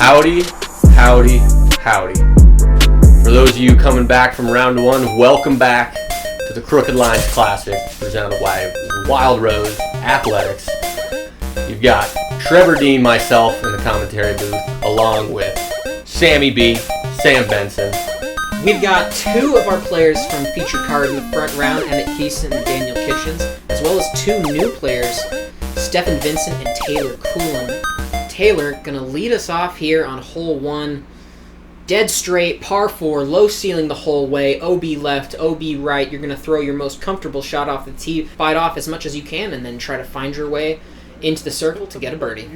Howdy, howdy, howdy. For those of you coming back from round one, welcome back to the Crooked Lines Classic presented by Wild Rose Athletics. You've got Trevor Dean, myself, in the commentary booth, along with Sammy B, Sam Benson. We've got two of our players from featured card in the front round, Emmitt Kison and Daniel Kitchens, as well as two new players, Stephan Vincent and Taylor Coulam. Taylor gonna lead us off here on hole one. Dead straight, par 4, low ceiling the whole way, OB left, OB right. You're gonna throw your most comfortable shot off the tee, bite off as much as you can, and then try to find your way into the circle to get a birdie.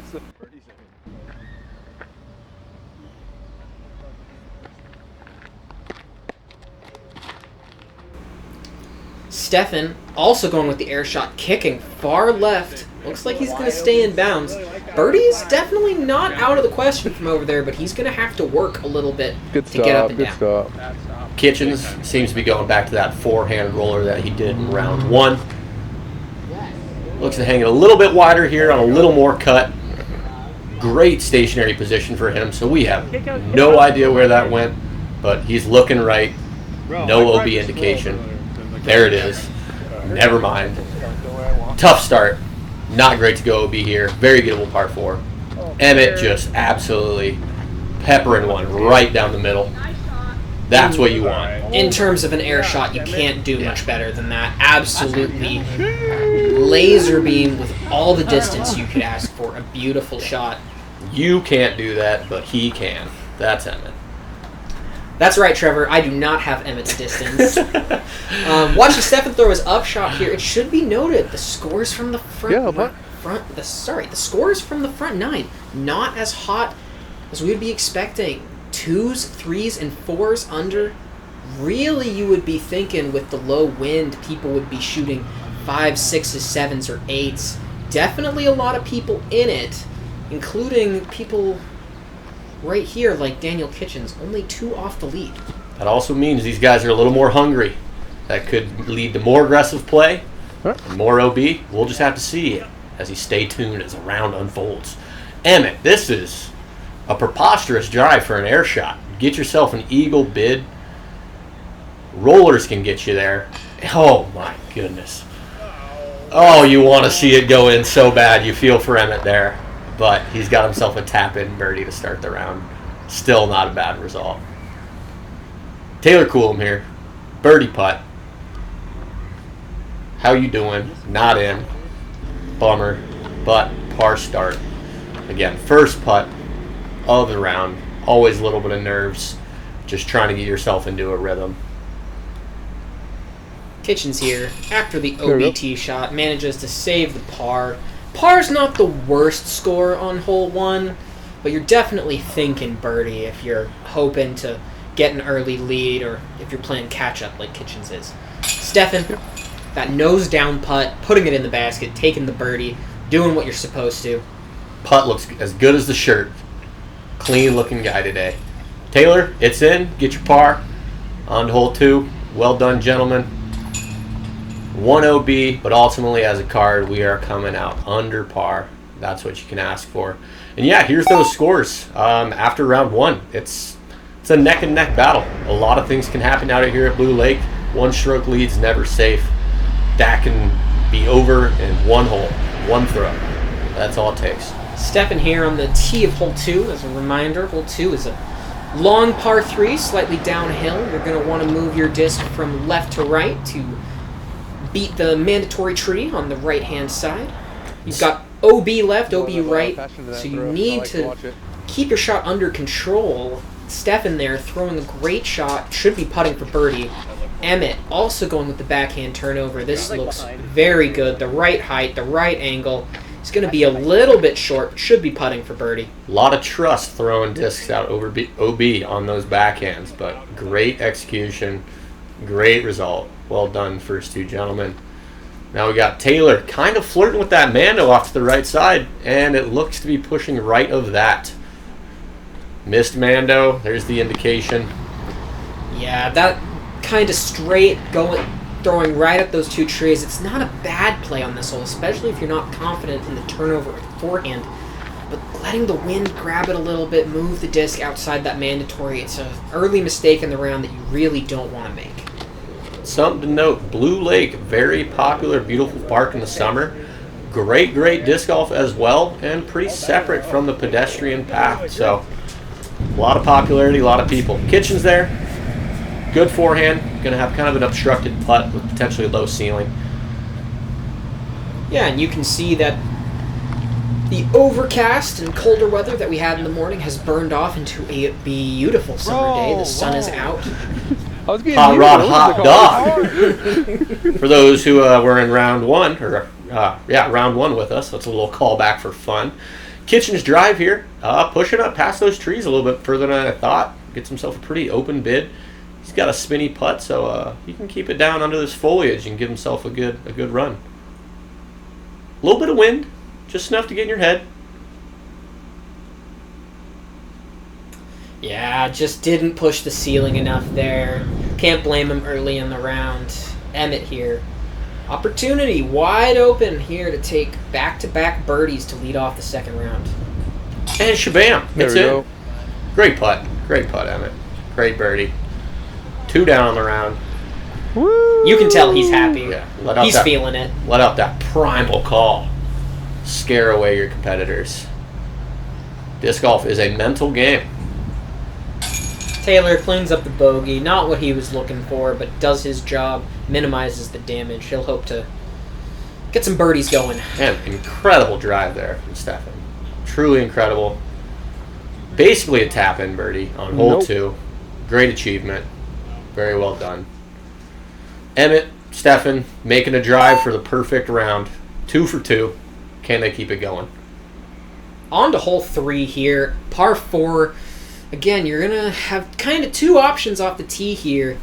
Stephan also going with the air shot, kicking far left. Looks like he's going to stay in bounds. Birdie's definitely not out of the question from over there, but he's going to have to work a little bit to get up and down. Stop. Kitchens seems to be going back to that forehand roller that he did in round one. Looks to hang it a little bit wider here on a little more cut. Great stationary position for him, so we have no idea where that went, but he's looking right. No OB indication. There it is. Never mind. Tough start. Not great to go OB here. Very gettable par 4. Emmitt just absolutely peppering one right down the middle. That's what you want. In terms of an air shot, you can't do much better than that. Absolutely laser beam with all the distance you could ask for. A beautiful shot. You can't do that, but he can. That's Emmitt. That's right, Trevor. I do not have Emmitt's distance. Watching Stephan throw his upshot here, it should be noted the scores from the the scores from the front nine not as hot as we would be expecting. 2s, 3s, and 4s under. Really, you would be thinking with the low wind, people would be shooting 5s, 6s, 7s, or 8s. Definitely a lot of people in it, including people right here, like Daniel Kitchens, only 2 off the lead. That also means these guys are a little more hungry. That could lead to more aggressive play, and more OB. We'll just have to see as you stay tuned as the round unfolds. Emmitt, this is a preposterous drive for an air shot. Get yourself an eagle bid. Rollers can get you there. Oh my goodness. Oh, you want to see it go in so bad. You feel for Emmitt there. But he's got himself a tap-in birdie to start the round. Still not a bad result. Taylor Coulam here. Birdie putt. How you doing? Not in. Bummer. But par start. Again, first putt of the round. Always a little bit of nerves. Just trying to get yourself into a rhythm. Kitchens here, after the OBT shot, manages to save the par. Par's not the worst score on hole one, but you're definitely thinking birdie if you're hoping to get an early lead or if you're playing catch-up like Kitchens is. Stephan, that nose-down putt, putting it in the basket, taking the birdie, doing what you're supposed to. Putt looks as good as the shirt. Clean-looking guy today. Taylor, it's in. Get your par. On to hole 2. Well done, gentlemen. 1 OB, but ultimately as a card, we are coming out under par. That's what you can ask for. And yeah, here's those scores. After round 1, it's a neck and neck battle. A lot of things can happen out here at Blue Lake. 1-stroke lead's never safe. That can be over in 1 hole, 1 throw. That's all it takes. Stephan here on the tee of hole 2. As a reminder, hole 2 is a long par 3, slightly downhill. You're going to want to move your disc from left to right to beat the mandatory tree on the right-hand side. You've got OB left, OB right, so you need to keep your shot under control. Stephan there throwing a great shot, should be putting for birdie. Emmitt also going with the backhand turnover. This looks very good. The right height, the right angle. He's going to be a little bit short, but should be putting for birdie. A lot of trust throwing discs out over OB on those backhands, but great execution, great result. Well done, first 2 gentlemen. Now we got Taylor kind of flirting with that Mando off to the right side, and it looks to be pushing right of that. Missed Mando. There's the indication. Yeah, that kind of straight throwing right at those 2 trees. It's not a bad play on this hole, especially if you're not confident in the turnover or the forehand. but letting the wind grab it a little bit, move the disc outside that mandatory, it's an early mistake in the round that you really don't want to make. Something to note, Blue Lake, very popular, beautiful park in the summer. Great disc golf as well, and pretty separate from the pedestrian path. So, a lot of popularity, a lot of people. Kitchens there, good forehand, going to have kind of an obstructed putt with potentially low ceiling. Yeah, and you can see that the overcast and colder weather that we had in the morning has burned off into a beautiful summer day. The sun is out. Hot rod, hot dog. For those who were in round one, round one with us, that's a little callback for fun. Kitchens drive here, pushing up past those trees a little bit further than I thought. Gets himself a pretty open bid. He's got a spinny putt, so he can keep it down under this foliage and give himself a good run. A little bit of wind, just enough to get in your head. Yeah, just didn't push the ceiling enough there. Can't blame him early in the round. Emmitt here. Opportunity wide open here to take back-to-back birdies to lead off the second round. And shabam, it's in. Great putt, Emmitt. Great birdie. 2 down on the round. Woo! You can tell he's happy. Yeah, he's feeling it. Let out that primal call. Scare away your competitors. Disc golf is a mental game. Taylor cleans up the bogey. Not what he was looking for, but does his job, minimizes the damage. He'll hope to get some birdies going. And incredible drive there from Stephan. Truly incredible. Basically a tap-in birdie on hole 2. Great achievement. Very well done. Emmitt, Stephan making a drive for the perfect round. 2 for 2. Can they keep it going? On to hole 3 here. Par 4. Again, you're going to have kind of 2 options off the tee here.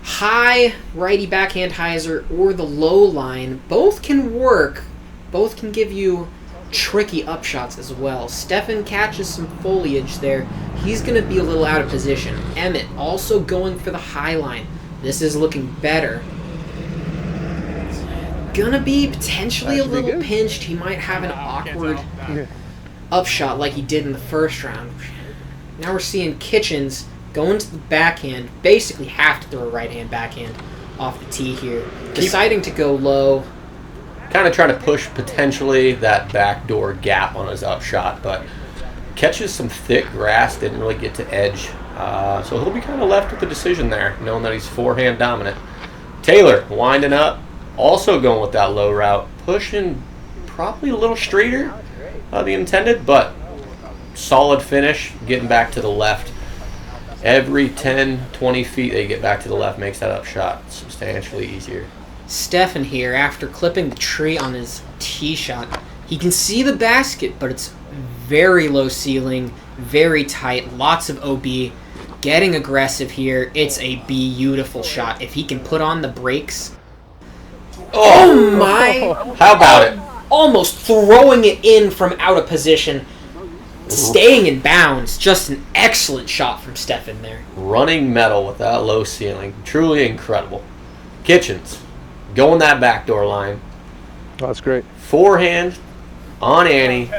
High righty backhand hyzer or the low line. Both can work. Both can give you tricky upshots as well. Stephan catches some foliage there. He's going to be a little out of position. Emmitt also going for the high line. This is looking better. Gonna be potentially a little pinched. He might have an awkward upshot like he did in the first round. Now we're seeing Kitchens going to the backhand, basically have to throw a right-hand backhand off the tee here. Deciding to go low. Kind of trying to push potentially that backdoor gap on his upshot, but catches some thick grass, didn't really get to edge. So he'll be kind of left with the decision there, knowing that he's forehand dominant. Taylor winding up, also going with that low route, pushing probably a little straighter than intended, but solid finish, getting back to the left. Every 10, 20 feet they get back to the left makes that upshot substantially easier. Stephan here, after clipping the tree on his tee shot, he can see the basket, but it's very low ceiling, very tight, lots of OB. Getting aggressive here. It's a beautiful shot. If he can put on the brakes. Oh my! How about it? Almost throwing it in from out of position. Staying in bounds. Just an excellent shot from Stephan there. Running metal with that low ceiling. Truly incredible. Kitchens going that backdoor line. Oh, that's great. Forehand on Annie.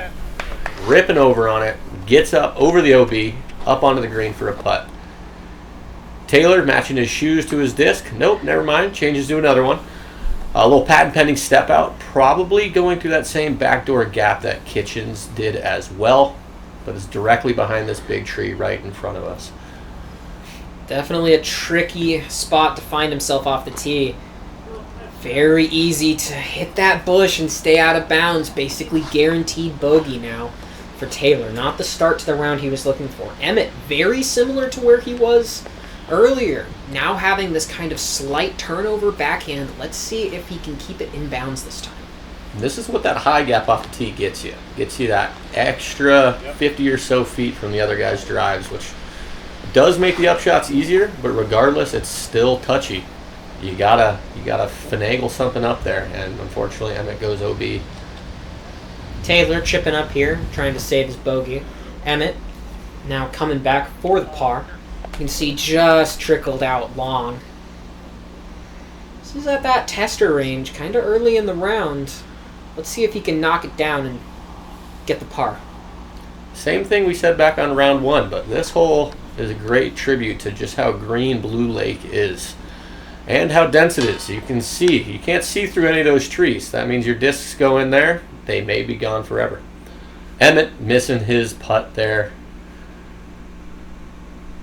Ripping over on it. Gets up over the OB. Up onto the green for a putt. Taylor matching his shoes to his disc. Nope, never mind. Changes to another one. A little patent pending step out. Probably going through that same backdoor gap that Kitchens did as well. But it's directly behind this big tree right in front of us. Definitely a tricky spot to find himself off the tee. Very easy to hit that bush and stay out of bounds. Basically guaranteed bogey now for Taylor. Not the start to the round he was looking for. Emmitt, very similar to where he was earlier. Now having this kind of slight turnover backhand. Let's see if he can keep it in bounds this time. This is what that high gap off the tee gets you. Gets you that extra 50 or so feet from the other guy's drives, which does make the upshots easier, but regardless, it's still touchy. You gotta finagle something up there, and unfortunately, Emmitt goes OB. Taylor chipping up here, trying to save his bogey. Emmitt now coming back for the par. You can see just trickled out long. This is at that tester range, kind of early in the round. Let's see if he can knock it down and get the par. Same thing we said back on round 1, but this hole is a great tribute to just how green Blue Lake is and how dense it is. You can see, you can't see through any of those trees. That means your discs go in there, they may be gone forever. Emmitt missing his putt there.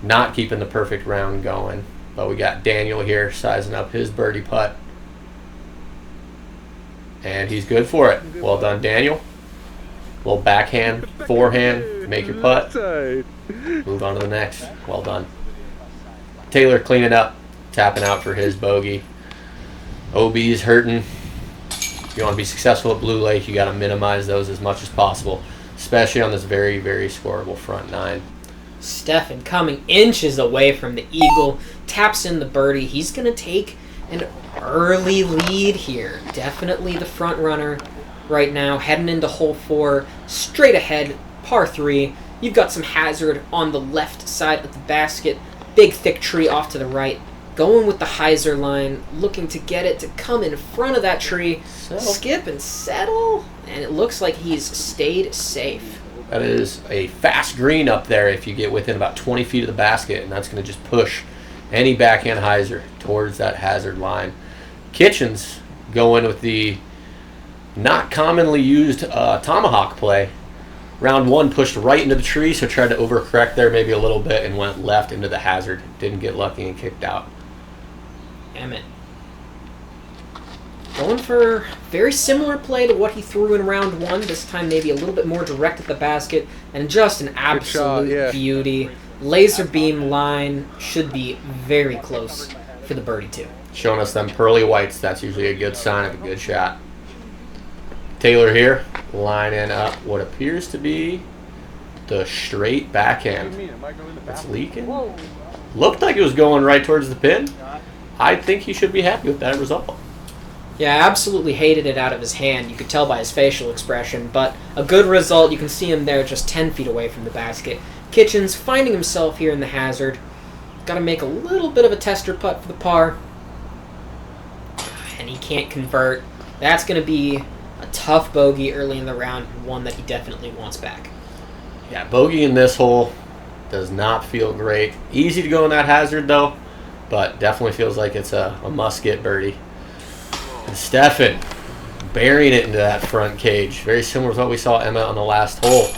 Not keeping the perfect round going, but we got Daniel here sizing up his birdie putt. And he's good for it. Well done, Daniel. Little backhand, forehand, make your putt. Move on to the next. Well done. Taylor cleaning up, tapping out for his bogey. OB's hurting. If you want to be successful at Blue Lake, you got to minimize those as much as possible, especially on this very, very scoreable front 9. Stephan coming inches away from the eagle, taps in the birdie. He's going to take an early lead here. Definitely the front runner right now, heading into hole 4, straight ahead, par 3. You've got some hazard on the left side of the basket, big thick tree off to the right. Going with the hyzer line, looking to get it to come in front of that tree, skip and settle, and it looks like he's stayed safe. That is a fast green up there if you get within about 20 feet of the basket, and that's going to just push any backhand hyzer towards that hazard line. Kitchens going with the not commonly used tomahawk play. Round 1 pushed right into the tree, so tried to overcorrect there maybe a little bit and went left into the hazard. Didn't get lucky and kicked out. Emmitt going for very similar play to what he threw in round 1. This time maybe a little bit more direct at the basket, and just an absolute beauty. Laser beam line should be very close for the birdie too. Showing us them pearly whites. That's usually a good sign of a good shot. Taylor here, lining up what appears to be the straight backhand. It's leaking. Looked like it was going right towards the pin. I think he should be happy with that result. Yeah, absolutely hated it out of his hand. You could tell by his facial expression, but a good result. You can see him there just 10 feet away from the basket. Kitchens finding himself here in the hazard. Got to make a little bit of a tester putt for the par. And he can't convert. That's going to be a tough bogey early in the round, one that he definitely wants back. Yeah, bogey in this hole does not feel great. Easy to go in that hazard, though, but definitely feels like it's a must-get birdie. And Stephan burying it into that front cage. Very similar to what we saw Emmitt on the last hole.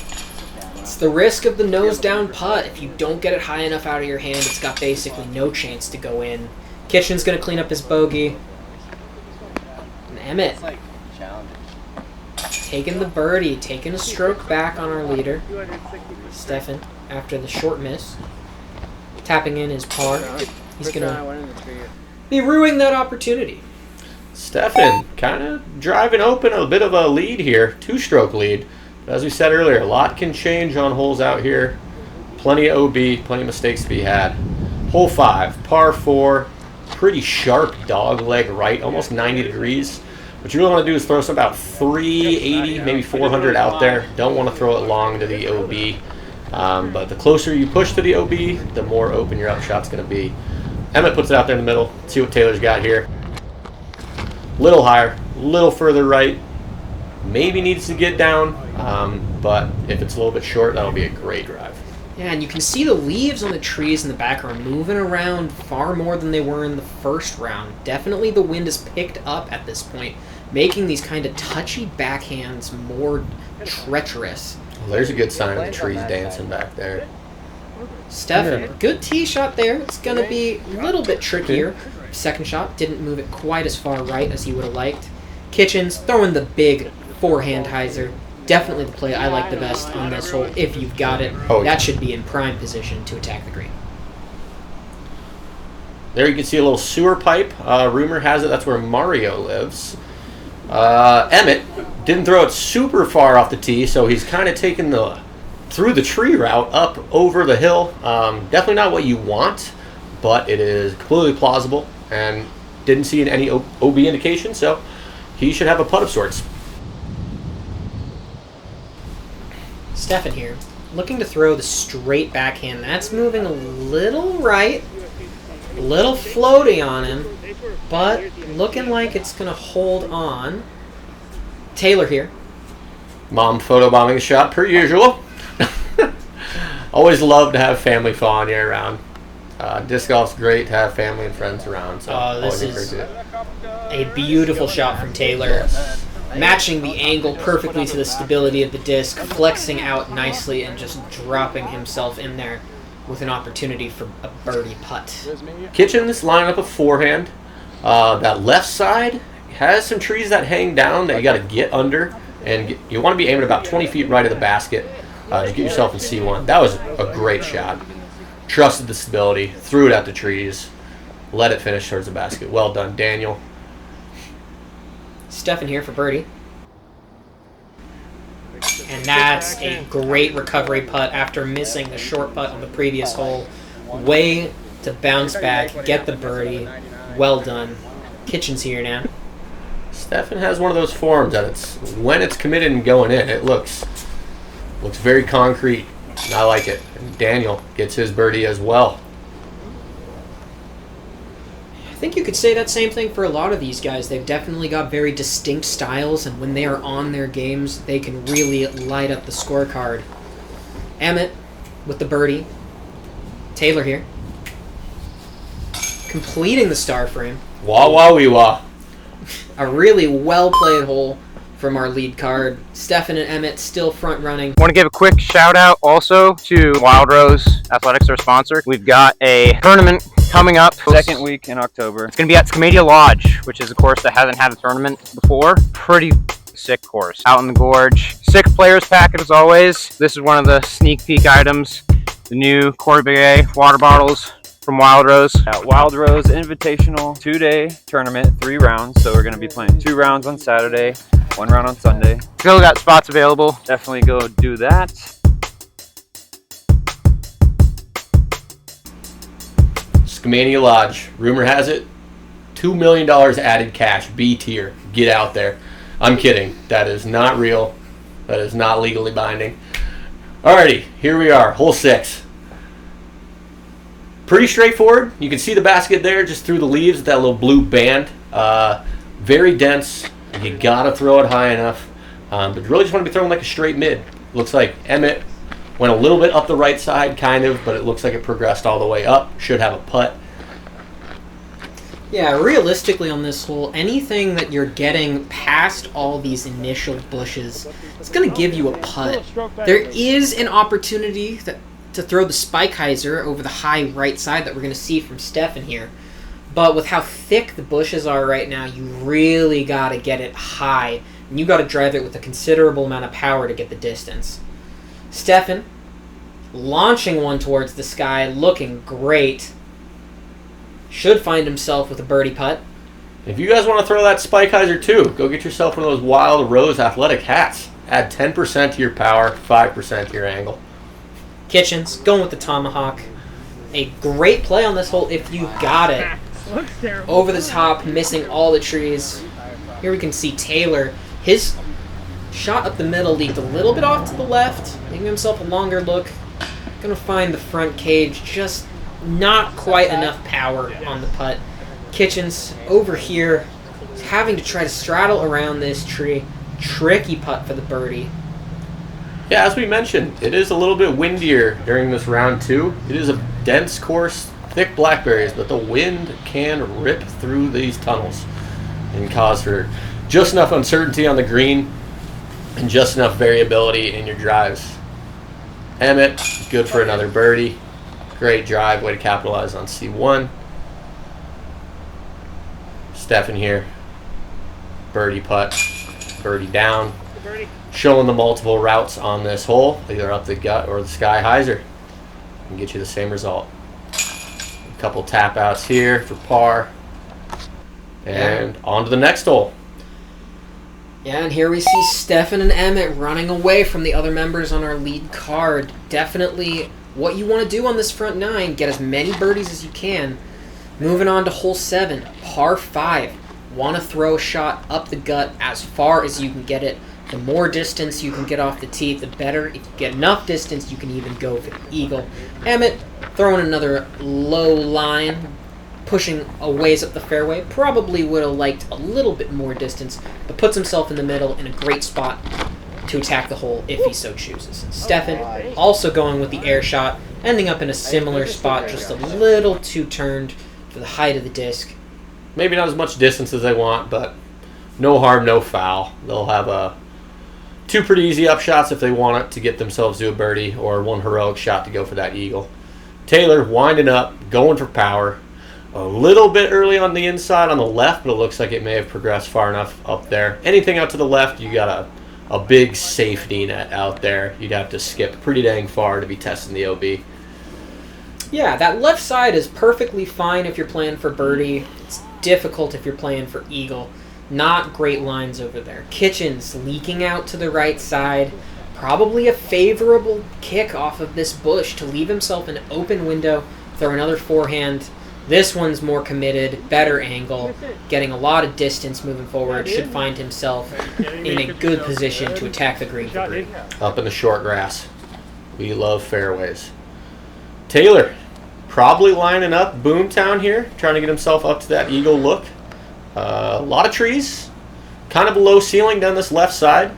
It's the risk of the nose-down putt. If you don't get it high enough out of your hand, it's got basically no chance to go in. Kitchen's going to clean up his bogey. And Emmitt taking the birdie, taking a stroke back on our leader. Stephan, after the short miss, tapping in his par. He's going to be ruining that opportunity. Stephan kind of driving open a bit of a lead here, 2-stroke lead. But as we said earlier, a lot can change on holes out here. Plenty of OB, plenty of mistakes to be had. Hole 5, par 4, pretty sharp dog leg right, almost 90 degrees. What you really want to do is throw some about 380, maybe 400 out there. Don't want to throw it long to the OB. But the closer you push to the OB, the more open your upshot's going to be. Emmitt puts it out there in the middle. See what Taylor's got here. Little higher, little further right. Maybe needs to get down, but if it's a little bit short, that'll be a great drive. Yeah, and you can see the leaves on the trees in the background moving around far more than they were in the first round. Definitely the wind is picked up at this point, making these kind of touchy backhands more treacherous. Well, there's a good sign of the trees dancing back there. Stephan, good tee shot there. It's going to be a little bit trickier. Second shot didn't move it quite as far right as he would have liked. Kitchens throwing the big forehand hyzer. Definitely the play I like the best on this hole. If you've got it, that should be in prime position to attack the green. There you can see a little sewer pipe. Rumor has it that's where Mario lives. Emmitt didn't throw it super far off the tee, so he's kind of taking through the tree route up over the hill. Definitely not what you want, but it is completely plausible and didn't see any OB indication, so he should have a putt of sorts. Stephan here, looking to throw the straight backhand. That's moving a little right, a little floaty on him, but looking like it's going to hold on. Taylor here. Mom photobombing a shot per usual. always love to have family fun year round. Disc golf's great to have family and friends around. So this is a beautiful shot from Taylor. Yes. Matching the angle perfectly to the stability of the disc, flexing out nicely and just dropping himself in there with an opportunity for a birdie putt. Kitchens lining up a forehand. That left side has some trees that hang down that you got to get under, and you want to be aiming about 20 feet right of the basket to get yourself in C1. That was a great shot. Trusted the stability, threw it at the trees, let it finish towards the basket. Well done, Daniel. Stephan here for birdie. And that's a great recovery putt after missing the short putt on the previous hole. Way to bounce back, get the birdie. Well done. Kitchens here now. Stephan has one of those forms that when it's committed and going in, it looks very concrete. And I like it. And Daniel gets his birdie as well. I think you could say that same thing for a lot of these guys. They've definitely got very distinct styles, and when they are on their games, they can really light up the scorecard. Emmitt with the birdie. Taylor here. Completing the star frame. Wah wah wee wah. A really well-played hole from our lead card. Stephan and Emmitt still front running. I want to give a quick shout out also to Wild Rose Athletics, our sponsor. We've got a tournament coming up second week in October. It's going to be at Scomedia Lodge, which is a course that hasn't had a tournament before. Pretty sick course out in the gorge. 6 players packet as always. This is one of the sneak peek items. The new Corbier water bottles from Wild Rose. At Wild Rose Invitational 2-day tournament, 3 rounds. So we're going to be playing 2 rounds on Saturday, 1 round on Sunday. Still got spots available. Definitely go do that. Scomedia Lodge. Rumor has it, $2 million added cash, B tier. Get out there. I'm kidding. That is not real. That is not legally binding. Alrighty, here we are. Hole 6. Pretty straightforward. You can see the basket there just through the leaves with that little blue band. Very dense. You gotta throw it high enough. But you really just want to be throwing like a straight mid. Looks like Emmitt went a little bit up the right side, kind of, but it looks like it progressed all the way up. Should have a putt. Yeah, realistically on this hole, anything that you're getting past all these initial bushes, it's going to give you a putt. There is an opportunity to throw the Spikeiser over the high right side that we're going to see from Stephan here. But with how thick the bushes are right now, you really got to get it high. And you got to drive it with a considerable amount of power to get the distance. Stephan launching one towards the sky, looking great. Should find himself with a birdie putt. If you guys want to throw that Spikeiser too, go get yourself one of those Wild Rose athletic hats. Add 10% to your power, 5% to your angle. Kitchens going with the tomahawk. A great play on this hole if you got it. Over the top, missing all the trees. Here we can see Taylor. His shot up the middle leaked a little bit off to the left, giving himself a longer look. Gonna find the front cage, just not quite enough power on the putt. Kitchens over here, having to try to straddle around this tree. Tricky putt for the birdie. Yeah, as we mentioned, it is a little bit windier during this round 2. It is a dense course, thick blackberries, but the wind can rip through these tunnels and cause for just enough uncertainty on the green and just enough variability in your drives. Emmitt, good for another birdie. Great drive, way to capitalize on C1. Stephan here, birdie putt, birdie down. Showing the multiple routes on this hole, either up the gut or the sky hyzer, and get you the same result. A couple tap outs here for par, and on to the next hole. Yeah, and here we see Stephan and Emmitt running away from the other members on our lead card. Definitely what you want to do on this front 9, get as many birdies as you can. Moving on to hole 7, par 5. Want to throw a shot up the gut as far as you can get it. The more distance you can get off the tee, the better. If you get enough distance, you can even go for the eagle. Emmitt throwing another low line, pushing a ways up the fairway. Probably would have liked a little bit more distance, but puts himself in the middle in a great spot to to attack the hole if he so chooses. Stephan also going with the air shot, ending up in a similar spot, just a little too turned for the height of the disc. Maybe not as much distance as they want, but no harm, no foul. They'll have two pretty easy up shots if they want it to get themselves to a birdie, or one heroic shot to go for that eagle. Taylor winding up, going for power. A little bit early on the inside on the left, but it looks like it may have progressed far enough up there. Anything out to the left, you got a big safety net out there. You'd have to skip pretty dang far to be testing the OB. Yeah, that left side is perfectly fine if you're playing for birdie. It's difficult if you're playing for eagle. Not great lines over there. Kitchens leaking out to the right side. Probably a favorable kick off of this bush to leave himself an open window. Throw another forehand. This one's more committed, better angle, getting a lot of distance moving forward. Should find himself in a good position to attack the green for birdie. Up in the short grass. We love fairways. Taylor probably lining up Boomtown here, trying to get himself up to that eagle look. A lot of trees, kind of a low ceiling down this left side,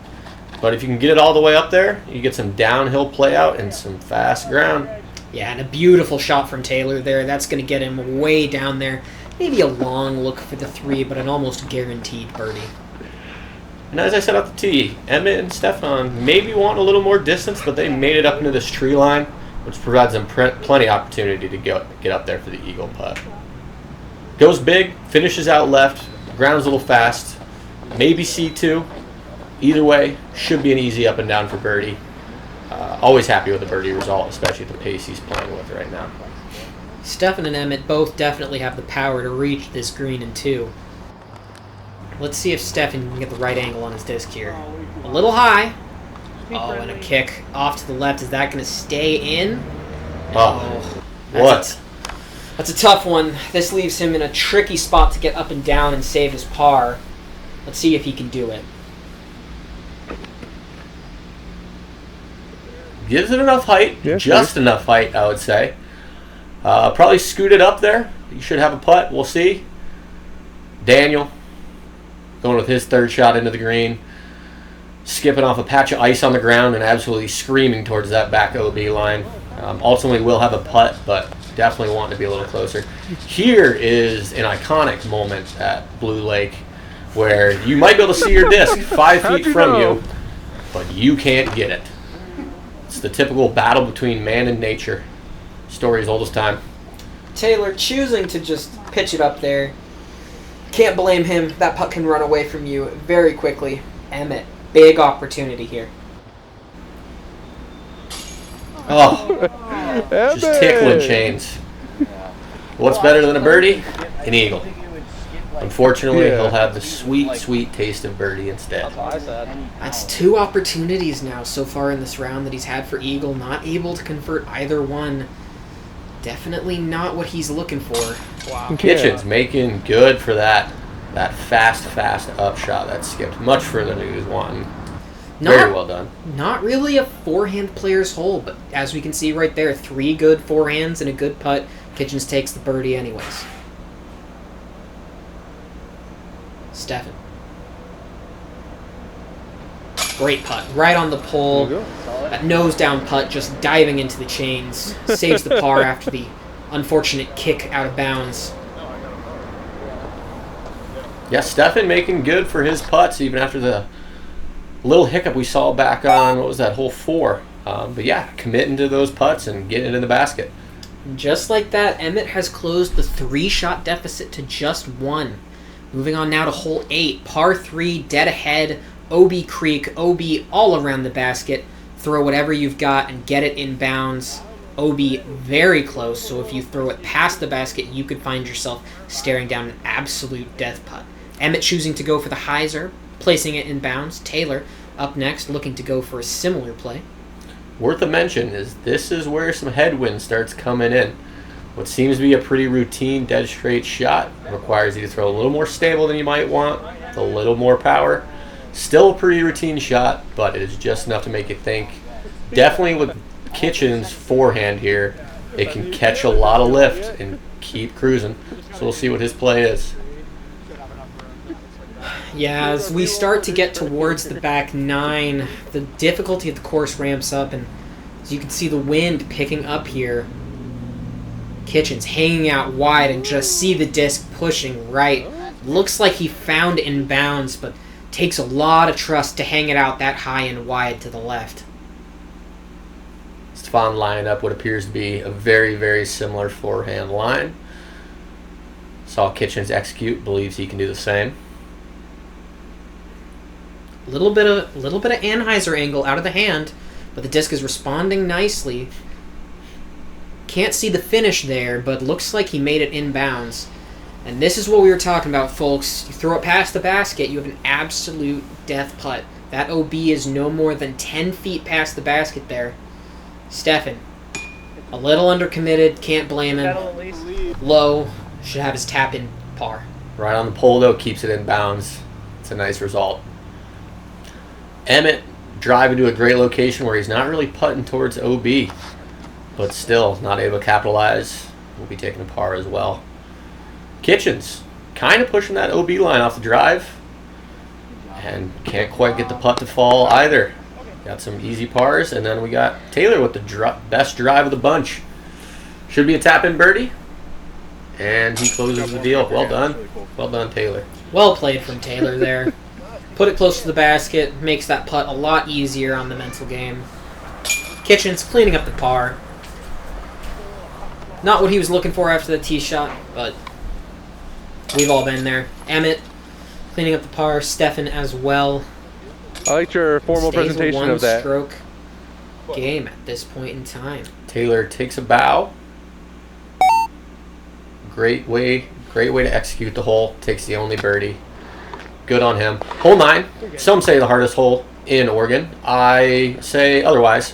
but if you can get it all the way up there, you get some downhill play out and some fast ground. Yeah, and a beautiful shot from Taylor there. That's going to get him way down there. Maybe a long look for the 3, but an almost guaranteed birdie. And as I said off the tee, Emmitt and Stephan maybe want a little more distance, but they made it up into this tree line, which provides them plenty of opportunity to get up there for the eagle putt. Goes big, finishes out left, ground's a little fast, maybe C2. Either way, should be an easy up and down for birdie. Always happy with the birdie result, especially at the pace he's playing with right now. Stephan and Emmitt both definitely have the power to reach this green in 2. Let's see if Stephan can get the right angle on his disc here. A little high. Oh, and a kick off to the left. Is that going to stay in? Oh, what? That's a tough one. This leaves him in a tricky spot to get up and down and save his par. Let's see if he can do it. Gives it enough height, Yeah, just sure. enough height, I would say. Probably scoot it up there. You should have a putt. We'll see. Daniel going with his third shot into the green. Skipping off a patch of ice on the ground and absolutely screaming towards that back OB line. Ultimately will have a putt, but definitely want to be a little closer. Here is an iconic moment at Blue Lake where you might be able to see your disc 5 feet from you, but you can't get it. It's the typical battle between man and nature. Story as old as time. Taylor choosing to just pitch it up there. Can't blame him. That putt can run away from you very quickly. Emmitt, big opportunity here. Oh, just tickling chains. What's better than a birdie? An eagle. Unfortunately, he'll have the sweet, sweet taste of birdie instead. That's 2 opportunities now so far in this round that he's had for eagle. Not able to convert either one. Definitely not what he's looking for. Wow. Kitchens making good for that fast upshot that skipped much further than he was wanting. Very well done. Not really a forehand player's hole, but as we can see right there, 3 good forehands and a good putt. Kitchens takes the birdie anyways. Stephan. Great putt. Right on the pole. That nose down putt just diving into the chains. Saves the par after the unfortunate kick out of bounds. Yeah, Stephan making good for his putts even after the little hiccup we saw back on, what was that, hole 4. But yeah, committing to those putts and getting it in the basket. Just like that, Emmitt has closed the 3-shot deficit to just 1. Moving on now to hole 8, par 3, dead ahead, OB Creek, OB all around the basket. Throw whatever you've got and get it in bounds. OB very close, so if you throw it past the basket, you could find yourself staring down an absolute death putt. Emmitt choosing to go for the hyzer, placing it in bounds. Taylor up next, looking to go for a similar play. Worth a mention is this is where some headwind starts coming in. What seems to be a pretty routine dead straight shot requires you to throw a little more stable than you might want, with a little more power. Still a pretty routine shot, but it is just enough to make you think. Definitely with Kitchens' forehand here, it can catch a lot of lift and keep cruising. So we'll see what his play is. Yeah, as we start to get towards the back 9, the difficulty of the course ramps up, and as you can see the wind picking up here, Kitchens hanging out wide and just see the disc pushing right. Looks like he found inbounds, but takes a lot of trust to hang it out that high and wide to the left. Stephan lining up what appears to be a very, very similar forehand line. Saw Kitchens execute, believes he can do the same. Little bit of Anheuser angle out of the hand, but the disc is responding nicely. Can't see the finish there, but looks like he made it inbounds. And this is what we were talking about, folks. You throw it past the basket, you have an absolute death putt. That OB is no more than 10 feet past the basket there. Stephan, a little undercommitted, can't blame him. Low, should have his tap in par. Right on the pole, though, keeps it in bounds. It's a nice result. Emmitt driving to a great location where he's not really putting towards OB, but still not able to capitalize. Will be taking a par as well. Kitchens kind of pushing that OB line off the drive and can't quite get the putt to fall either. Got some easy pars, and then we got Taylor with the best drive of the bunch. Should be a tap-in birdie, and he closes the deal. Well done. Well done, Taylor. Well played from Taylor there. Put it close to the basket, makes that putt a lot easier on the mental game. Kitchens cleaning up the par. Not what he was looking for after the tee shot, but we've all been there. Emmitt cleaning up the par, Stephan as well. I liked your formal presentation of that. One-stroke game at this point in time. Taylor takes a bow. Great way to execute the hole. Takes the only birdie. Good on him. Hole 9. Some say the hardest hole in Oregon. I say otherwise.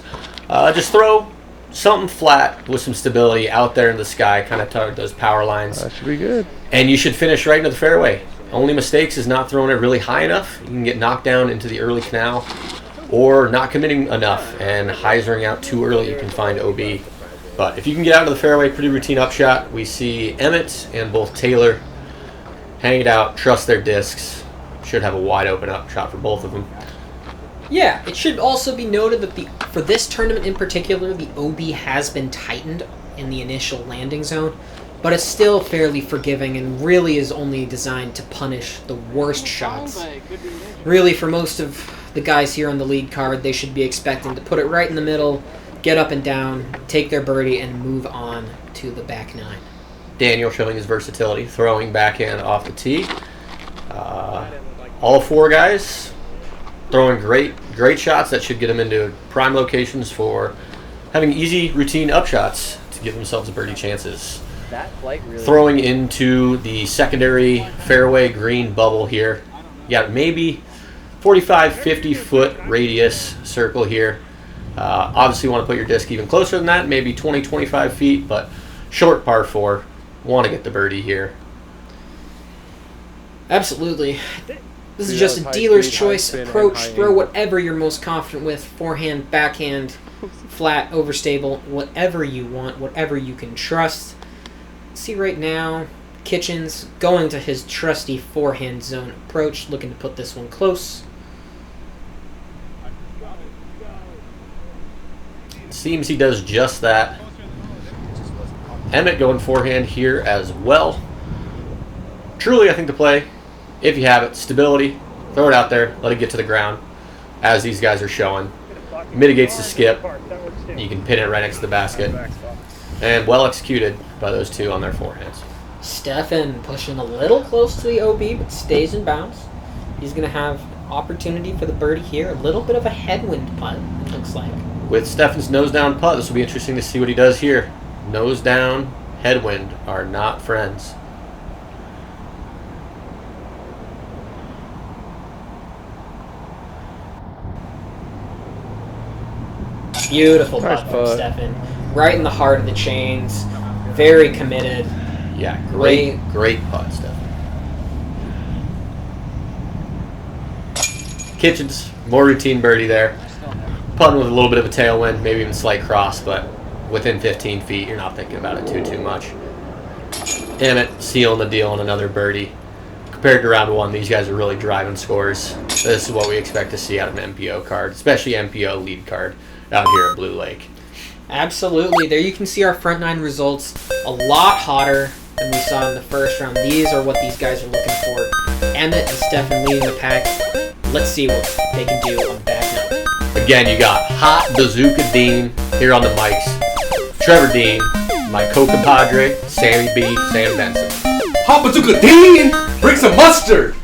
Just throw something flat with some stability out there in the sky, kind of tug those power lines. That should be good. And you should finish right into the fairway. Only mistakes is not throwing it really high enough. You can get knocked down into the early canal, or not committing enough and hyzering out too early. You can find OB. But if you can get out of the fairway, pretty routine upshot. We see Emmitt and both Taylor hang it out, trust their discs. Should have a wide open upshot for both of them. Yeah, it should also be noted that for this tournament in particular, the OB has been tightened in the initial landing zone, but it's still fairly forgiving and really is only designed to punish the worst shots. Really, for most of the guys here on the lead card, they should be expecting to put it right in the middle, get up and down, take their birdie, and move on to the back 9. Daniel showing his versatility, throwing backhand off the tee. All 4 guys throwing great shots that should get them into prime locations for having easy routine upshots to give themselves birdie chances. Throwing into the secondary fairway green bubble here. You got maybe 45, 50 foot radius circle here. Obviously you want to put your disc even closer than that, maybe 20, 25 feet, but short par 4. Want to get the birdie here. Absolutely. This is just a dealer's choice approach. Throw whatever you're most confident with. Forehand, backhand, flat, overstable, whatever you want, whatever you can trust. See right now, Kitchens going to his trusty forehand zone approach, looking to put this one close. Seems he does just that. Emmitt going forehand here as well. Truly, I think the play, if you have it, stability, throw it out there, let it get to the ground, as these guys are showing. Mitigates the skip. You can pin it right next to the basket. And well executed by those 2 on their forehands. Stephan pushing a little close to the OB, but stays in bounds. He's going to have opportunity for the birdie here. A little bit of a headwind putt, it looks like. With Stephan's nose down putt, this will be interesting to see what he does here. Nose down, headwind are not friends. Beautiful putt from Stephan. Right in the heart of the chains. Very committed. Yeah, great putt, Stephan. Kitchens, more routine birdie there. Putting with a little bit of a tailwind, maybe even slight cross, but within 15 feet, you're not thinking about it too much. Emmitt sealing the deal on another birdie. compared to round one, these guys are really driving scores. This is what we expect to see out of an MPO card, especially MPO lead card out here at Blue Lake. Absolutely. There you can see our front nine results a lot hotter than we saw in the first round. These are what these guys are looking for. Emmitt and Stephan leading the pack. Let's see what they can do on the back nine. Again, you got Hot Bazooka Dean here on the mics. Trevor Dean, my co-compadre, Sammy B, Sam Benson. Hot Bazooka Dean, bring some mustard.